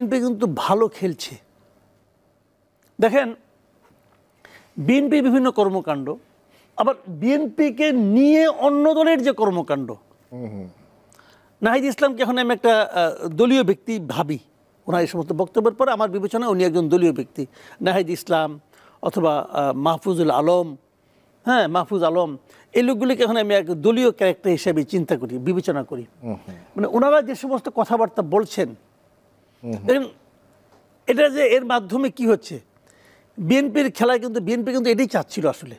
BNP কিন্তু ভালো খেলছে। দেখেন বিএনপি বিভিন্ন কর্মকাণ্ড, আবার বিএনপিকে নিয়ে অন্য দলের যে কর্মকাণ্ড। নাহিদ ইসলামকে এখন আমি একটা দলীয় ব্যক্তি ভাবি, ওনার এই সমস্ত বক্তব্যের পরে আমার বিবেচনায় উনি একজন দলীয় ব্যক্তি। নাহিদ ইসলাম অথবা মাহফুজুল আলম, হ্যাঁ মাহফুজ আলম, এই লোকগুলিকে এখন আমি এক দলীয় ক্যারেক্টার হিসেবে চিন্তা করি, বিবেচনা করি। মানে ওনারা যে সমস্ত কথাবার্তা বলছেন, এটা যে এর মাধ্যমে কি হচ্ছে, বিএনপির খেলায় কিন্তু বিএনপি কিন্তু এটাই চাচ্ছিল আসলে।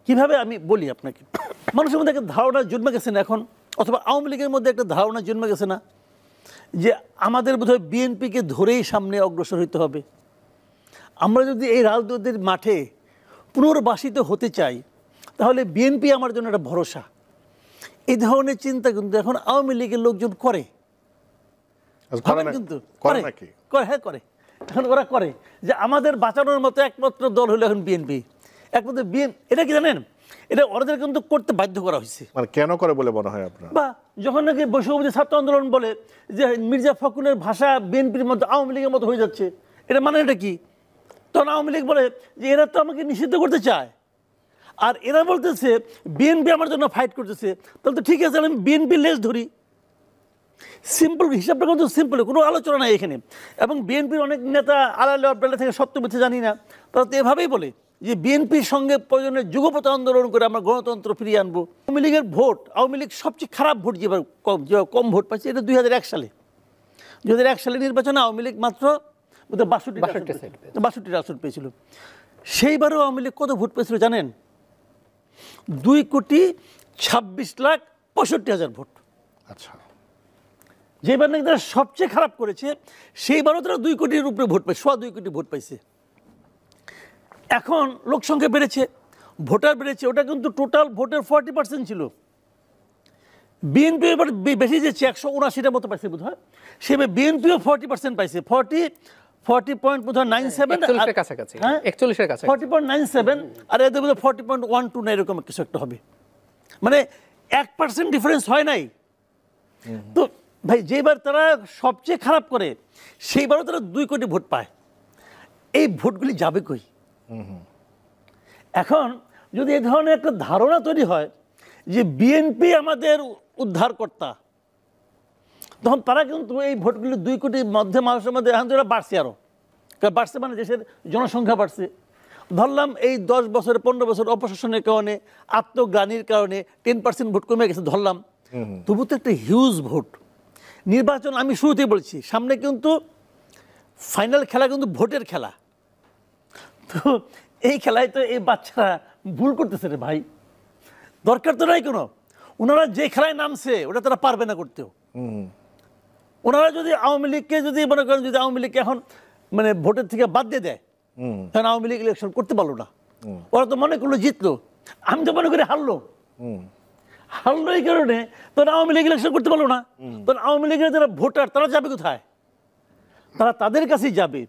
কিভাবে আমি বলি আপনাকে, মানুষের মধ্যে একটা ধারণা জন্মে গেছে না এখন, অথবা আওয়ামী লীগের মধ্যে একটা ধারণা জন্মে গেছে না যে আমাদের বোধহয় বিএনপিকে ধরেই সামনে অগ্রসর হতে হবে। আমরা যদি এই রাজনীতির মাঠে পুনর্বাসিত হতে চাই তাহলে বিএনপি আমার জন্য একটা ভরসা। এই ধরনের চিন্তা কিন্তু এখন আওয়ামী লীগের লোকজন করে, কিন্তু হ্যাঁ করে, এখন ওরা করে যে আমাদের বাঁচানোর মতো একমাত্র দল হলো এখন বিএনপি। একমাত্র এটা কি জানেন, এটা ওদের কিন্তু করতে বাধ্য করা হয়েছে। মানে কেন করে বলে মনে হয় আপনার? বা যখন নাকি বৈষম্যবিরোধী ছাত্র আন্দোলন বলে যে মির্জা ফখরুলের ভাষা বিএনপির মতো আওয়ামী লীগের মতো হয়ে যাচ্ছে, এটা মানে এটা কি? তখন আওয়ামী লীগ বলে যে এরা তো আমাকে নিষিদ্ধ করতে চায়, আর এরা বলতেছে বিএনপি আমার জন্য ফাইট করতেছে, তাহলে তো ঠিক আছে আমি বিএনপির লেজ ধরি। সিম্পল হিসাবটা কিন্তু সিম্পল, কোনো আলোচনা নাই এখানে। এবং বিএনপির অনেক নেতা আড়ালে অবডালে থেকে সত্য মিথ্যে জানি না, তারা তো এভাবেই বলে যে বিএনপির সঙ্গে প্রয়োজনে যুগপথ আন্দোলন করে আমরা গণতন্ত্র ফিরিয়ে আনবো। আওয়ামী লীগের ভোট, আওয়ামী লীগ সবচেয়ে খারাপ ভোট যেবার কম ভোট পাচ্ছে এটা 2001 সালে। 2001 সালে নির্বাচনে আওয়ামী লীগ মাত্র 62টি আসন পেয়েছিল। সেইবারও আওয়ামী লীগ কত ভোট পেয়েছিল জানেন? 2,26,65,000 ভোট। আচ্ছা, যেবার নাকি তারা সবচেয়ে খারাপ করেছে সেইবারও তারা 2 কোটির উপরে ভোট পাইছে, 2.25 কোটি ভোট পাইছে। এখন লোকসংখ্যা বেড়েছে, ভোটার বেড়েছে, ওটা কিন্তু টোটাল ভোটের 40% ছিল। বিএনপি এবার বেশি যেছে, 179টা মতো পাইছে বোধ হয়, সেভাবে বিএনপিও 40% পাইছে, 40.97 কাছাকাছি, 40.97, আর এদের মধ্যে 40.12 না এরকম কিছু একটা হবে। মানে 1% ডিফারেন্স হয় নাই। তো ভাই যেবার তারা সবচেয়ে খারাপ করে সেইবারও তারা 2 কোটি ভোট পায়। এই ভোটগুলি যাবে কই? এখন যদি এই ধরনের একটা ধারণা তৈরি হয় যে বিএনপি আমাদের উদ্ধারকর্তা, তখন তারা কিন্তু এই ভোটগুলি 2 কোটির মধ্যে মানুষের মধ্যে এখন তারা বাড়ছে, আরও বাড়ছে, মানে দেশের জনসংখ্যা বাড়ছে। ধরলাম এই 10 বছর 15 বছর অপশাসনের কারণে, আত্মগ্লানির কারণে 10% ভোট কমে গেছে ধরলাম, তবু তো একটা হিউজ ভোট। নির্বাচন আমি শুরুতেই বলছি, সামনে কিন্তু ফাইনাল খেলা কিন্তু ভোটের খেলা। তো এই খেলায় তো এই বাচ্চারা ভুল করতেছে রে ভাই, দরকার তো নাই কোনো। ওনারা যে খেলায় নামছে ওটা তারা পারবে না করতেও। ওনারা যদি আওয়ামী লীগকে যদি মনে করেন, যদি আওয়ামী লীগকে এখন মানে ভোটের থেকে বাদ দিয়ে দেয়, তখন আওয়ামী লীগ ইলেকশন করতে পারলো না। ওরা তো মনে করলো জিতলো, আমি তো মনে করি হারলো। এই কারণে তখন আওয়ামী লীগ ইলেকশন করতে পারলো না। তখন আওয়ামী লীগের যারা ভোটার তারা যাবে কোথায়? তারা তাদের কাছেই যাবে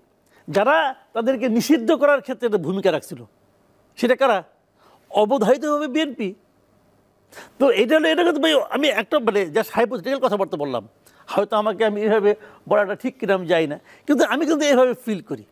যারা তাদেরকে নিষিদ্ধ করার ক্ষেত্রে একটা ভূমিকা রাখছিল। সেটা কারা? অবধারিতভাবে বিএনপি। তো এটা কিন্তু ভাই আমি একটা মানে জাস্ট হাইপোথেটিক্যাল কথাবার্তা বললাম, হয়তো আমাকে আমি এইভাবে বলাটা ঠিক কিনা আমি যাই না, কিন্তু আমি কিন্তু এইভাবে ফিল করি।